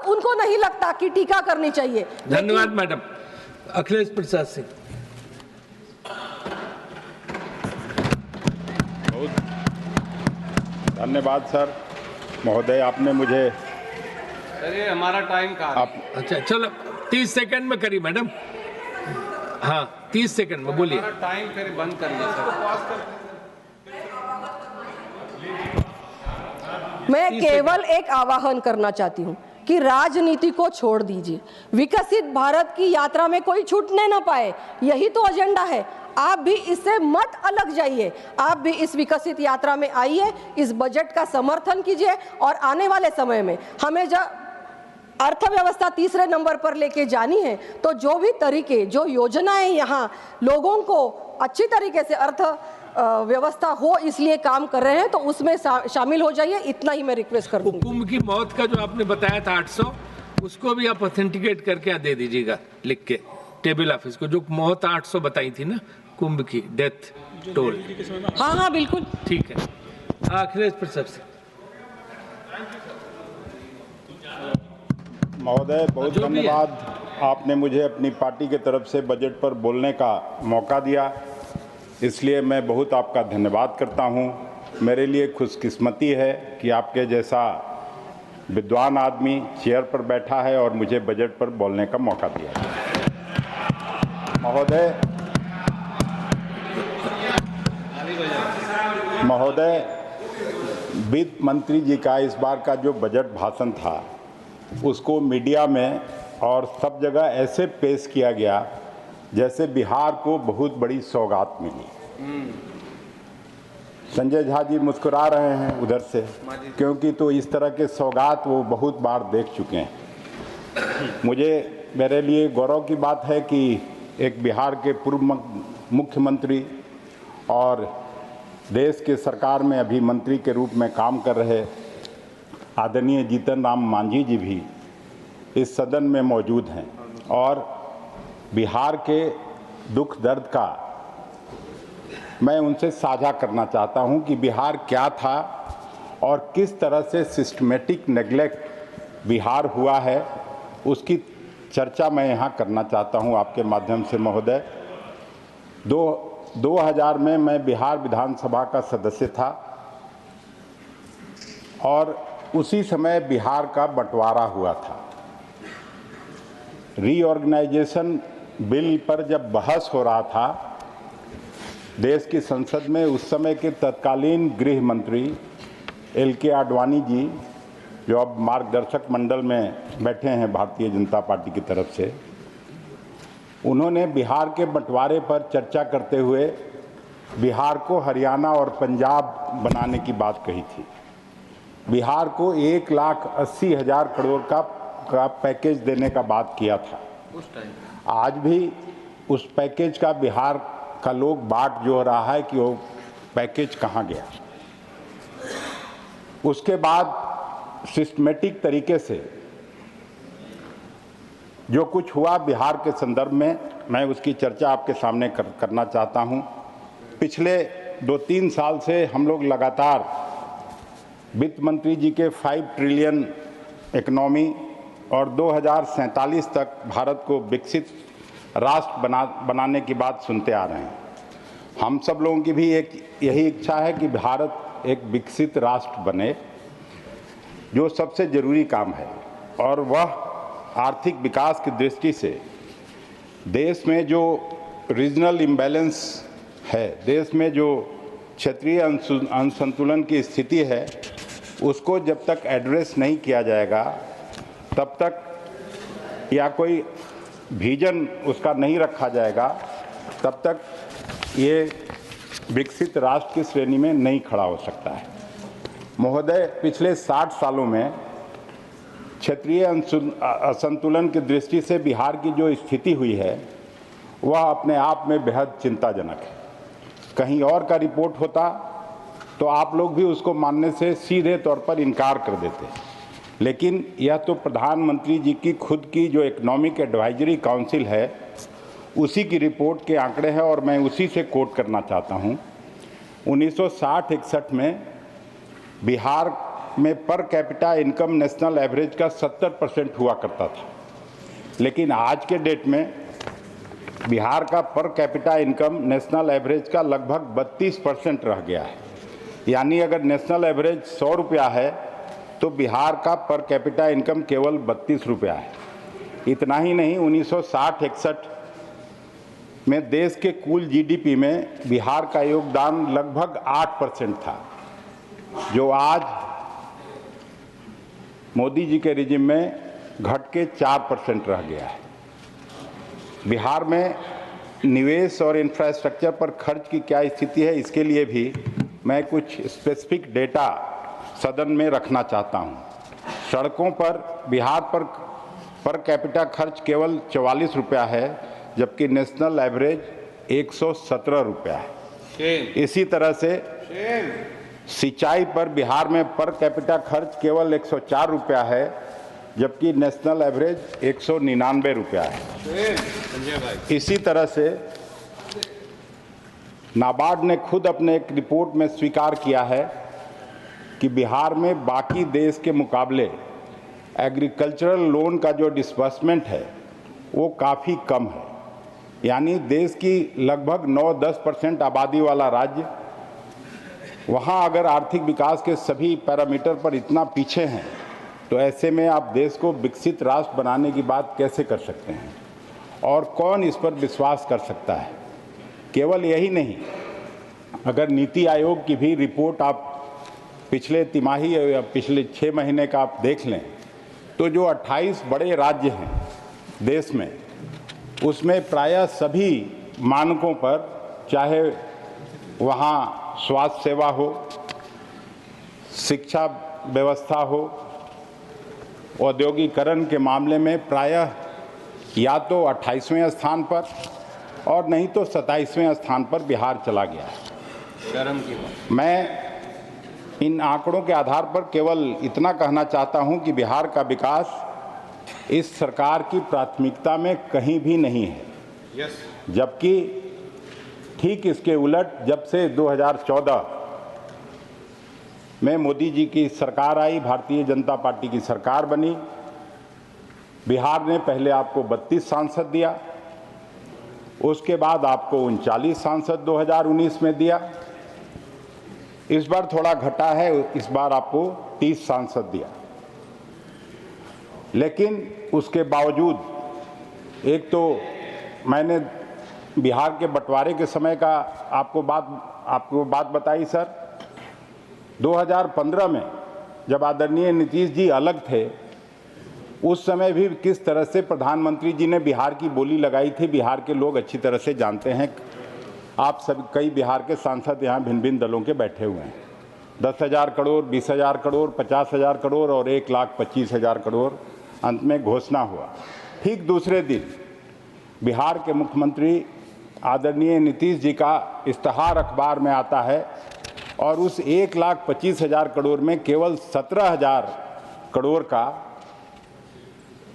उनको नहीं लगता कि टीका करनी चाहिए। धन्यवाद मैडम। अखिलेश प्रसाद सिंह। बहुत धन्यवाद सर महोदय, आपने मुझे अरे हमारा टाइम कहाँ है? अच्छा चलो 30 सेकंड में करिए मैडम। हाँ 30 सेकंड में बोलिए। हमारा टाइम फिर बंद कर लिया सर। मैं केवल एक आह्वान करना चाहती हूँ कि राजनीति को छोड़ दीजिए, विकसित भारत की यात्रा में कोई छूटने ना पाए, यही तो एजेंडा है। आप भी इससे मत अलग जाइए, आप भी इस विकसित यात्रा में आइए, इस बजट का समर्थन कीजिए और आने वाले समय में हमें जब अर्थव्यवस्था तीसरे नंबर पर लेके जानी है तो जो भी तरीके, जो योजनाएं यहाँ लोगों को अच्छी तरीके से अर्थ व्यवस्था हो इसलिए काम कर रहे हैं तो उसमें शामिल हो जाइए। इतना ही मैं रिक्वेस्ट कर दूंगी। कुंभ की मौत का जो आपने बताया था 800, उसको भी आप ऑथेंटिकेट करके दे दीजिएगा लिख के टेबल ऑफिस को, जो मौत 800 बताई थी ना कुंभ की डेथ टोल। हाँ हाँ बिल्कुल ठीक है। अखिलेश प्रसाद सिंह। महोदय बहुत धन्यवाद, आपने मुझे अपनी पार्टी के तरफ से बजट पर बोलने का मौका दिया, इसलिए मैं बहुत आपका धन्यवाद करता हूं। मेरे लिए खुशकिस्मती है कि आपके जैसा विद्वान आदमी चेयर पर बैठा है और मुझे बजट पर बोलने का मौका दिया। महोदय वित्त मंत्री जी का इस बार का जो बजट भाषण था उसको मीडिया में और सब जगह ऐसे पेश किया गया जैसे बिहार को बहुत बड़ी सौगात मिली। संजय झा जी मुस्कुरा रहे हैं उधर से, क्योंकि तो इस तरह के सौगात वो बहुत बार देख चुके हैं। मेरे लिए गौरव की बात है कि एक बिहार के पूर्व मुख्यमंत्री और देश के सरकार में अभी मंत्री के रूप में काम कर रहे आदरणीय जीतन राम मांझी जी भी इस सदन में मौजूद हैं और बिहार के दुख दर्द का मैं उनसे साझा करना चाहता हूं कि बिहार क्या था और किस तरह से सिस्टमेटिक नेग्लेक्ट बिहार हुआ है, उसकी चर्चा मैं यहां करना चाहता हूं आपके माध्यम से महोदय। 2000 में मैं बिहार विधानसभा का सदस्य था और उसी समय बिहार का बंटवारा हुआ था। रीऑर्गेनाइजेशन बिल पर जब बहस हो रहा था देश की संसद में, उस समय के तत्कालीन गृह मंत्री LK आडवाणी जी, जो अब मार्गदर्शक मंडल में बैठे हैं भारतीय जनता पार्टी की तरफ से, उन्होंने बिहार के बंटवारे पर चर्चा करते हुए बिहार को हरियाणा और पंजाब बनाने की बात कही थी। बिहार को 1,80,000 करोड़ का पैकेज देने का बात किया था। आज भी उस पैकेज का बिहार का लोग बाट जो रहा है कि वो पैकेज कहाँ गया। उसके बाद सिस्टमेटिक तरीके से जो कुछ हुआ बिहार के संदर्भ में, मैं उसकी चर्चा आपके सामने करना चाहता हूं। पिछले 2-3 साल से हम लोग लगातार वित्त मंत्री जी के 5 ट्रिलियन इकोनॉमी और 2047 तक भारत को विकसित राष्ट्र बनाने की बात सुनते आ रहे हैं। हम सब लोगों की भी यही इच्छा है कि भारत एक विकसित राष्ट्र बने, जो सबसे ज़रूरी काम है, और वह आर्थिक विकास की दृष्टि से देश में जो रीजनल इम्बैलेंस है, देश में जो क्षेत्रीय असंतुलन की स्थिति है, उसको जब तक एड्रेस नहीं किया जाएगा तब तक, या कोई विजन उसका नहीं रखा जाएगा, तब तक ये विकसित राष्ट्र की श्रेणी में नहीं खड़ा हो सकता है। महोदय, पिछले 60 सालों में क्षेत्रीय असंतुलन की दृष्टि से बिहार की जो स्थिति हुई है वह अपने आप में बेहद चिंताजनक है। कहीं और का रिपोर्ट होता तो आप लोग भी उसको मानने से सीधे तौर पर इनकार कर देते, लेकिन यह तो प्रधानमंत्री जी की खुद की जो इकोनॉमिक एडवाइजरी काउंसिल है उसी की रिपोर्ट के आंकड़े हैं, और मैं उसी से कोट करना चाहता हूं। 1960-61 में बिहार में per capita income national average का 70% हुआ करता था, लेकिन आज के डेट में बिहार का per capita income national average का लगभग 32% रह गया है। यानी अगर नेशनल एवरेज 100 रुपया है तो बिहार का पर कैपिटा इनकम केवल 32 रुपया है। इतना ही नहीं, 1960-61 में देश के कुल जीडीपी में बिहार का योगदान लगभग 8% था, जो आज मोदी जी के रिजिम में घट के 4% रह गया है। बिहार में निवेश और इंफ्रास्ट्रक्चर पर खर्च की क्या स्थिति है, इसके लिए भी मैं कुछ स्पेसिफिक डेटा सदन में रखना चाहता हूं। सड़कों पर बिहार पर कैपिटा खर्च केवल 44 रुपया है, जबकि नेशनल एवरेज 117 रुपया है। इसी तरह से सिंचाई पर बिहार में पर कैपिटा खर्च केवल 104 रुपया है, जबकि नेशनल एवरेज 199 रुपया है। इसी तरह से नाबार्ड ने खुद अपने एक रिपोर्ट में स्वीकार किया है कि बिहार में बाकी देश के मुकाबले एग्रीकल्चरल लोन का जो डिसबर्समेंट है वो काफ़ी कम है। यानी देश की लगभग 9-10% आबादी वाला राज्य, वहाँ अगर आर्थिक विकास के सभी पैरामीटर पर इतना पीछे हैं, तो ऐसे में आप देश को विकसित राष्ट्र बनाने की बात कैसे कर सकते हैं? और कौन इस पर विश्वास कर सकता है? केवल यही नहीं, अगर नीति आयोग की भी रिपोर्ट आप पिछले तिमाही या पिछले 6 महीने का आप देख लें, तो जो 28 बड़े राज्य हैं देश में, उसमें प्रायः सभी मानकों पर, चाहे वहाँ स्वास्थ्य सेवा हो, शिक्षा व्यवस्था हो, औद्योगिकरण के मामले में प्रायः या तो 28वें स्थान पर और नहीं तो 27वें स्थान पर बिहार चला गया है। शर्म की बात। मैं इन आंकड़ों के आधार पर केवल इतना कहना चाहता हूं कि बिहार का विकास इस सरकार की प्राथमिकता में कहीं भी नहीं है। जबकि ठीक इसके उलट, जब से 2014 में मोदी जी की सरकार आई, भारतीय जनता पार्टी की सरकार बनी, बिहार ने पहले आपको 32 सांसद दिया, उसके बाद आपको 39 सांसद 2019 में दिया, इस बार थोड़ा घटा है, इस बार आपको 30 सांसद दिया। लेकिन उसके बावजूद, एक तो मैंने बिहार के बंटवारे के समय का आपको बात बताई सर। 2015 में जब आदरणीय नीतीश जी अलग थे, उस समय भी किस तरह से प्रधानमंत्री जी ने बिहार की बोली लगाई थी, बिहार के लोग अच्छी तरह से जानते हैं। आप सब, कई बिहार के सांसद यहाँ भिन्न भिन्न दलों के बैठे हुए हैं। 10,000 करोड़, 20,000 करोड़, 50,000 करोड़ और 1,25,000 करोड़ अंत में घोषणा हुआ। ठीक दूसरे दिन बिहार के मुख्यमंत्री आदरणीय नीतीश जी का इश्तहार अखबार में आता है और उस 1,25,000 करोड़ में केवल 17,000 करोड़ का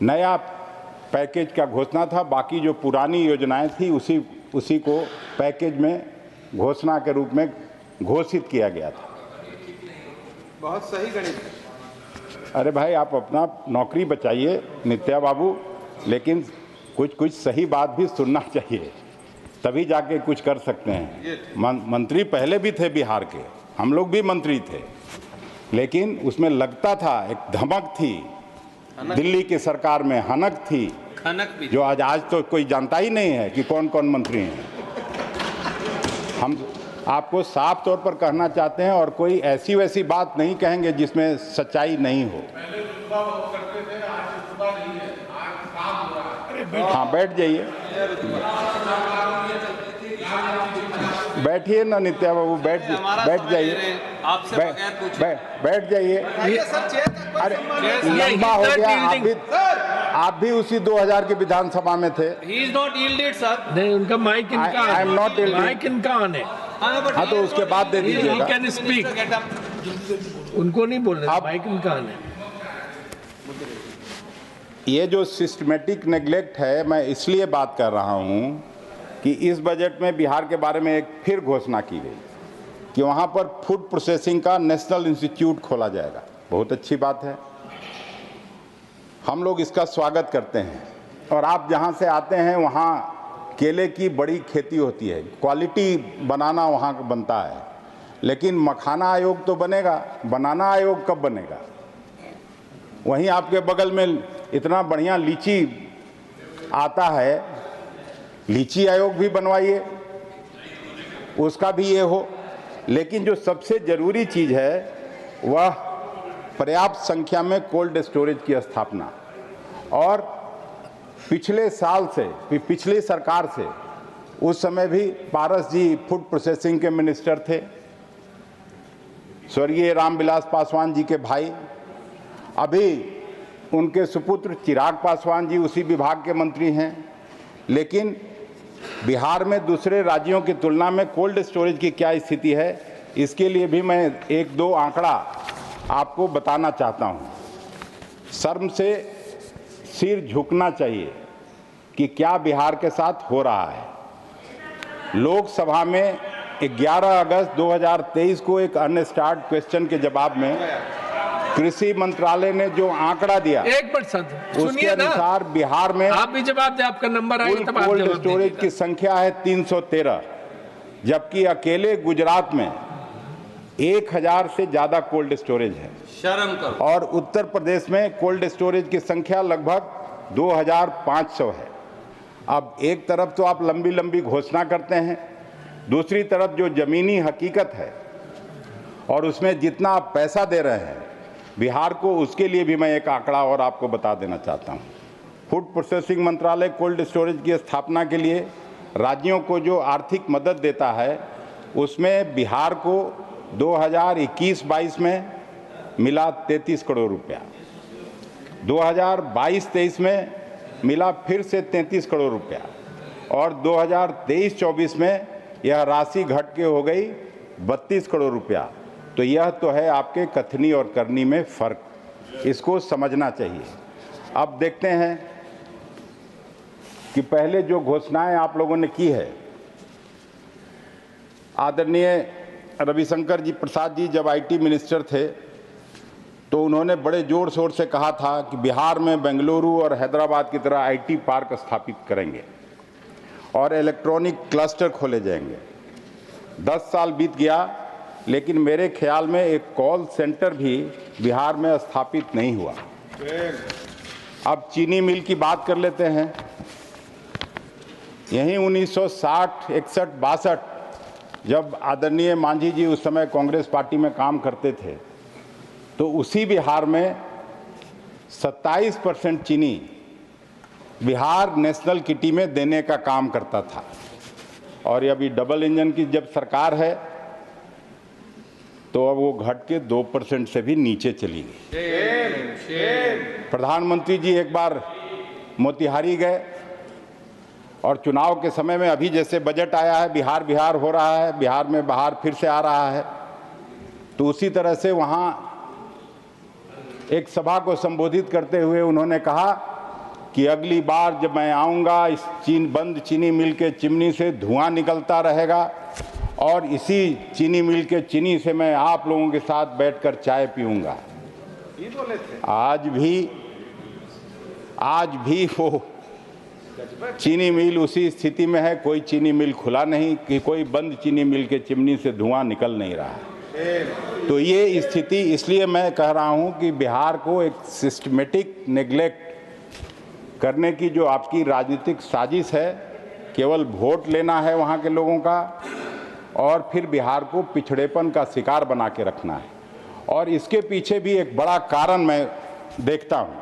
नया पैकेज का घोषणा था। बाकी जो पुरानी योजनाएं थी उसी को पैकेज में घोषणा के रूप में घोषित किया गया था। बहुत सही गणित। अरे भाई, आप अपना नौकरी बचाइए नित्या बाबू, लेकिन कुछ सही बात भी सुनना चाहिए, तभी जाके कुछ कर सकते हैं। मंत्री पहले भी थे बिहार के, हम लोग भी मंत्री थे, लेकिन उसमें लगता था, एक धमक थी, दिल्ली की सरकार में हनक थी, जो आज तो कोई जानता ही नहीं है कि कौन कौन मंत्री हैं। हम आपको साफ तौर पर कहना चाहते हैं और कोई ऐसी वैसी बात नहीं कहेंगे जिसमें सच्चाई नहीं हो। हाँ, बैठ जाइए, बैठिए ना नित्या बाबू, बैठ जाइए, बैठ जाइए। अरे लंबा हो गया, आप भी उसी 2000 के विधानसभा में थे। He is not yielded, sir. नहीं, उनका माइक इनका I am not yielded. Mike इनका ऑन है। हाँ, तो उसके बाद दे दीजिएगा। कैन स्पीक, उनको नहीं बोलना, माइक इनका ऑन है। ये जो सिस्टमेटिक नेग्लेक्ट है, मैं इसलिए बात कर रहा हूँ कि इस बजट में बिहार के बारे में एक फिर घोषणा की गई कि वहाँ पर फूड प्रोसेसिंग का नेशनल इंस्टीट्यूट खोला जाएगा। बहुत अच्छी बात है, हम लोग इसका स्वागत करते हैं। और आप जहाँ से आते हैं वहाँ केले की बड़ी खेती होती है, क्वालिटी बनाना वहाँ बनता है, लेकिन मखाना आयोग तो बनेगा, बनाना आयोग कब बनेगा? वहीं आपके बगल में इतना बढ़िया लीची आता है, लीची आयोग भी बनवाइए, उसका भी ये हो। लेकिन जो सबसे ज़रूरी चीज़ है वह पर्याप्त संख्या में कोल्ड स्टोरेज की स्थापना। और पिछले साल से, पिछली सरकार से, उस समय भी पारस जी फूड प्रोसेसिंग के मिनिस्टर थे, स्वर्गीय रामविलास पासवान जी के भाई, अभी उनके सुपुत्र चिराग पासवान जी उसी विभाग के मंत्री हैं। लेकिन बिहार में दूसरे राज्यों की तुलना में कोल्ड स्टोरेज की क्या स्थिति है, इसके लिए भी मैं एक दो आंकड़ा आपको बताना चाहता हूं। शर्म से सिर झुकना चाहिए कि क्या बिहार के साथ हो रहा है। लोकसभा में 11 अगस्त 2023 को एक अनस्टार्ड क्वेश्चन के जवाब में कृषि मंत्रालय ने जो आंकड़ा दिया, एक मिनट सर, उसके अनुसार बिहार में आप भी जवाब दें, आपका नंबर आएगा तब आप कोल्ड जवाब स्टोरेज की संख्या है 313, जबकि अकेले गुजरात में 1000 से ज्यादा कोल्ड स्टोरेज है। शर्म करो। और उत्तर प्रदेश में कोल्ड स्टोरेज की संख्या लगभग 2500 है। अब एक तरफ तो आप लंबी लंबी घोषणा करते हैं, दूसरी तरफ जो जमीनी हकीकत है और उसमें जितना आप पैसा दे रहे हैं बिहार को, उसके लिए भी मैं एक आंकड़ा और आपको बता देना चाहता हूं। फूड प्रोसेसिंग मंत्रालय कोल्ड स्टोरेज की स्थापना के लिए राज्यों को जो आर्थिक मदद देता है, उसमें बिहार को 2021-22 में मिला 33 करोड़ रुपया, 2022-23 में मिला फिर से 33 करोड़ रुपया, और 2023-24 में यह राशि घट के हो गई 32 करोड़ रुपया। तो यह तो है आपके कथनी और करनी में फर्क, इसको समझना चाहिए। अब देखते हैं कि पहले जो घोषणाएं आप लोगों ने की है, आदरणीय रविशंकर जी प्रसाद जी जब आईटी मिनिस्टर थे तो उन्होंने बड़े जोर शोर से कहा था कि बिहार में बेंगलुरु और हैदराबाद की तरह आईटी पार्क स्थापित करेंगे और इलेक्ट्रॉनिक क्लस्टर खोले जाएंगे। 10 साल बीत गया, लेकिन मेरे ख्याल में एक कॉल सेंटर भी बिहार में स्थापित नहीं हुआ। अब चीनी मिल की बात कर लेते हैं। यहीं 1960, 61, 62 जब आदरणीय मांझी जी उस समय कांग्रेस पार्टी में काम करते थे, तो उसी बिहार में 27% चीनी बिहार नेशनल किटी में देने का काम करता था। और अभी डबल इंजन की जब सरकार है तो अब वो घट के 2% से भी नीचे चली गई। प्रधानमंत्री जी एक बार मोतिहारी गए और चुनाव के समय में, अभी जैसे बजट आया है, बिहार बिहार हो रहा है, बिहार में बाहर फिर से आ रहा है, तो उसी तरह से वहाँ एक सभा को संबोधित करते हुए उन्होंने कहा कि अगली बार जब मैं आऊँगा इस बंद चीनी मिल के चिमनी से धुआं निकलता रहेगा और इसी चीनी मिल के चीनी से मैं आप लोगों के साथ बैठकर चाय पीऊँगा। आज भी वो चीनी मिल उसी स्थिति में है, कोई चीनी मिल खुला नहीं, कि कोई बंद चीनी मिल के चिमनी से धुआं निकल नहीं रहा है। तो ये स्थिति, इसलिए मैं कह रहा हूं कि बिहार को एक सिस्टमेटिक नेग्लेक्ट करने की जो आपकी राजनीतिक साजिश है, केवल वोट लेना है वहां के लोगों का और फिर बिहार को पिछड़ेपन का शिकार बना के रखना है। और इसके पीछे भी एक बड़ा कारण मैं देखता हूं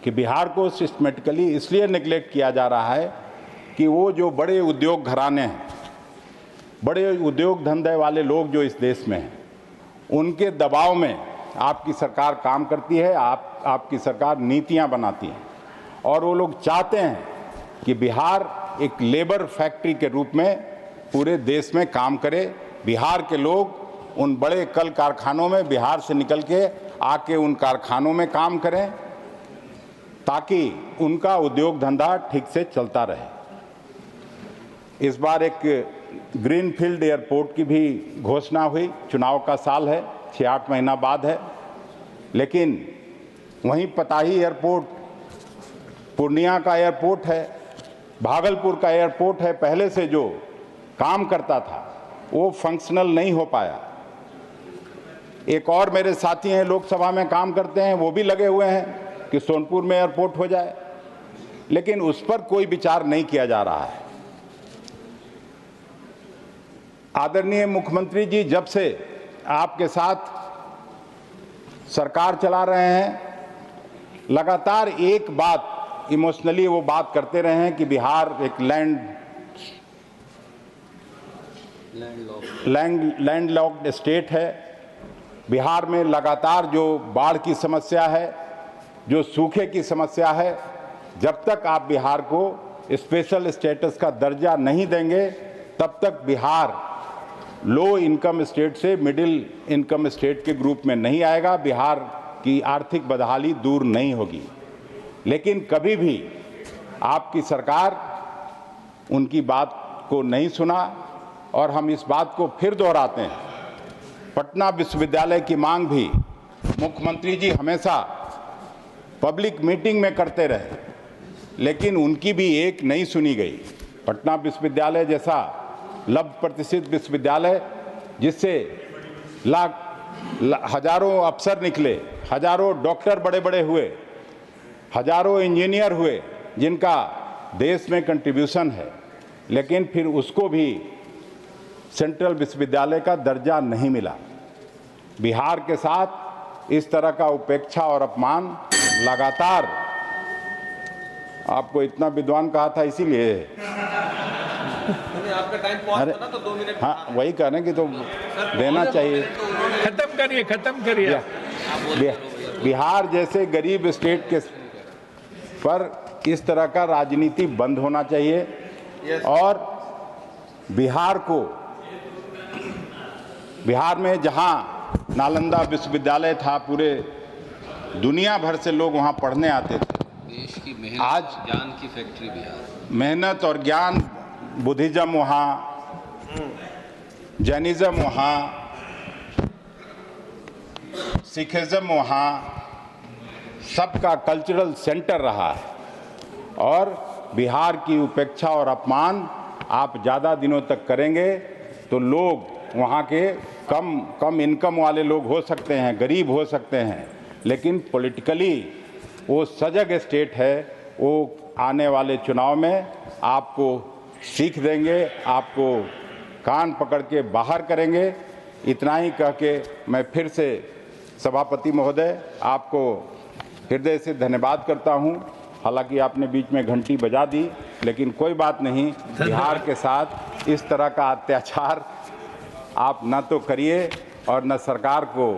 कि बिहार को सिस्टमेटिकली इसलिए नेग्लेक्ट किया जा रहा है कि वो जो बड़े उद्योग घराने हैं, बड़े उद्योग धंधे वाले लोग जो इस देश में हैं, उनके दबाव में आपकी सरकार काम करती है, आपकी सरकार नीतियां बनाती है और वो लोग चाहते हैं कि बिहार एक लेबर फैक्ट्री के रूप में पूरे देश में काम करे। बिहार के लोग उन बड़े कल कारखानों में बिहार से निकल के आके उन कारखानों में काम करें ताकि उनका उद्योग धंधा ठीक से चलता रहे। इस बार एक ग्रीनफील्ड एयरपोर्ट की भी घोषणा हुई। चुनाव का साल है, 6-8 महीना बाद है। लेकिन वहीं पताही एयरपोर्ट, पूर्णिया का एयरपोर्ट है, भागलपुर का एयरपोर्ट है, पहले से जो काम करता था वो फंक्शनल नहीं हो पाया। एक और मेरे साथी हैं, लोकसभा में काम करते हैं, वो भी लगे हुए हैं कि सोनपुर में एयरपोर्ट हो जाए, लेकिन उस पर कोई विचार नहीं किया जा रहा है। आदरणीय मुख्यमंत्री जी, जब से आपके साथ सरकार चला रहे हैं, लगातार एक बात इमोशनली वो बात करते रहे हैं कि बिहार एक लैंडलॉक्ड स्टेट है। बिहार में लगातार जो बाढ़ की समस्या है, जो सूखे की समस्या है, जब तक आप बिहार को स्पेशल स्टेटस का दर्जा नहीं देंगे तब तक बिहार लो इनकम स्टेट से मिडिल इनकम स्टेट के ग्रुप में नहीं आएगा, बिहार की आर्थिक बदहाली दूर नहीं होगी। लेकिन कभी भी आपकी सरकार उनकी बात को नहीं सुना और हम इस बात को फिर दोहराते हैं। पटना विश्वविद्यालय की मांग भी मुख्यमंत्री जी हमेशा पब्लिक मीटिंग में करते रहे, लेकिन उनकी भी एक नहीं सुनी गई। पटना विश्वविद्यालय जैसा लब्ध प्रतिष्ठित विश्वविद्यालय, जिससे हजारों अफसर निकले, हजारों डॉक्टर बड़े बड़े हुए, हजारों इंजीनियर हुए, जिनका देश में कंट्रीब्यूशन है, लेकिन फिर उसको भी सेंट्रल विश्वविद्यालय का दर्जा नहीं मिला। बिहार के साथ इस तरह का उपेक्षा और अपमान लगातार, आपको इतना विद्वान कहा था इसीलिए आपका टाइम पॉज था ना, तो 2 मिनट। हाँ, वही कहने की तो देना चाहिए। खत्म करिए। बिहार जैसे गरीब स्टेट के पर इस तरह का राजनीति बंद होना चाहिए और बिहार में जहां नालंदा विश्वविद्यालय था, पूरे दुनिया भर से लोग वहां पढ़ने आते थे। देश की मेहनत आज और ज्ञान की फैक्ट्री बिहार। मेहनत और ज्ञान, बुद्धिज्म वहाँ, जैनिज्म वहाँ, सिखिज्म वहाँ, सबका कल्चरल सेंटर रहा है। और बिहार की उपेक्षा और अपमान आप ज़्यादा दिनों तक करेंगे तो लोग वहाँ के कम इनकम वाले लोग हो सकते हैं, गरीब हो सकते हैं, लेकिन पॉलिटिकली वो सजग स्टेट है। वो आने वाले चुनाव में आपको सीख देंगे, आपको कान पकड़ के बाहर करेंगे। इतना ही कह के मैं फिर से सभापति महोदय आपको हृदय से धन्यवाद करता हूं। हालांकि आपने बीच में घंटी बजा दी, लेकिन कोई बात नहीं, बिहार के साथ इस तरह का अत्याचार आप न तो करिए और न सरकार को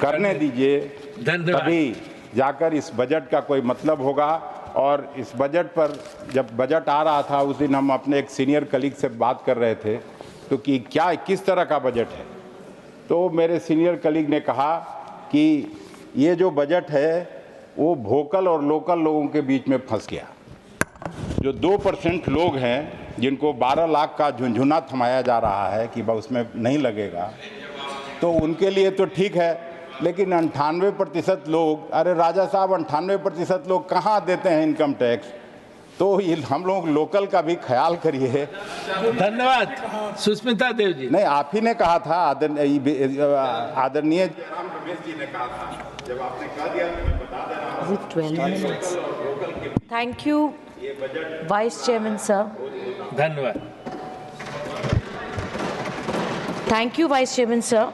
करने दीजिए, तभी जाकर इस बजट का कोई मतलब होगा। और इस बजट पर जब बजट आ रहा था उस दिन हम अपने एक सीनियर कलीग से बात कर रहे थे तो कि क्या किस तरह का बजट है, तो मेरे सीनियर कलीग ने कहा कि ये जो बजट है वो वोकल और लोकल लोगों के बीच में फंस गया। जो 2% लोग हैं जिनको 12 लाख का झुंझुना थमाया जा रहा है कि उसमें नहीं लगेगा, तो उनके लिए तो ठीक है, लेकिन 98% लोग, अरे राजा साहब 98% लोग कहाँ देते हैं इनकम टैक्स? तो ये हम लोग लोकल का भी ख्याल करिए। धन्यवाद। सुष्मिता देव जी। नहीं, आप ही ने कहा था, आदरणीय जी ने कहा था, जब आपने कह दिया तो मैं बता दे रहा हूं। 12 minutes. Thank you, Vice Chairman sir. धन्यवाद। Thank you, Vice Chairman sir.